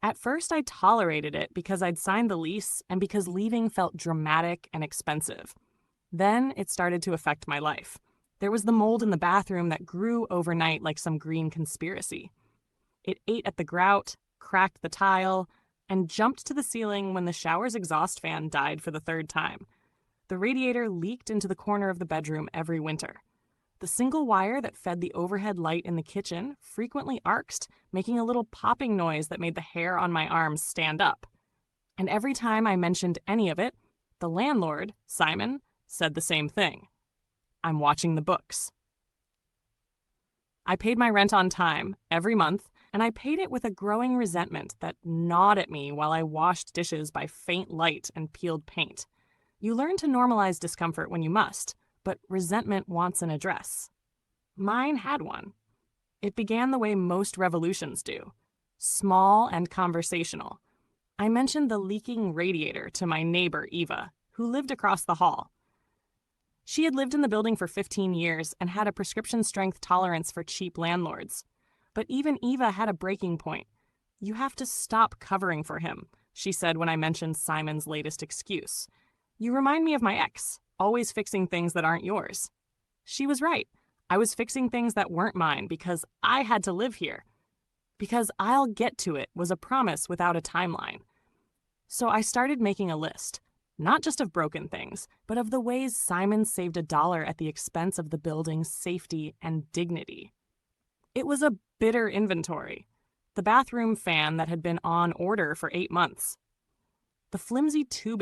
At first, I tolerated it because I'd signed the lease and because leaving felt dramatic and expensive. Then it started to affect my life. There was the mold in the bathroom that grew overnight like some green conspiracy. It ate at the grout, cracked the tile, and jumped to the ceiling when the shower's exhaust fan died for the third time. The radiator leaked into the corner of the bedroom every winter. The single wire that fed the overhead light in the kitchen frequently arced, making a little popping noise that made the hair on my arms stand up. And every time I mentioned any of it, the landlord, Simon, said the same thing. I'm watching the books. I paid my rent on time, every month, and I paid it with a growing resentment that gnawed at me while I washed dishes by faint light and peeled paint. You learn to normalize discomfort when you must, but resentment wants an address. Mine had one. It began the way most revolutions do, small and conversational. I mentioned the leaking radiator to my neighbor, Eva, who lived across the hall. She had lived in the building for 15 years and had a prescription strength tolerance for cheap landlords. But even Eva had a breaking point. You have to stop covering for him, she said when I mentioned Simon's latest excuse. You remind me of my ex, always fixing things that aren't yours. She was right. I was fixing things that weren't mine because I had to live here. Because I'll get to it was a promise without a timeline. So I started making a list. Not just of broken things, but of the ways Simon saved $1 at the expense of the building's safety and dignity. It was a bitter inventory. The bathroom fan that had been on order for 8 months. The flimsy tubing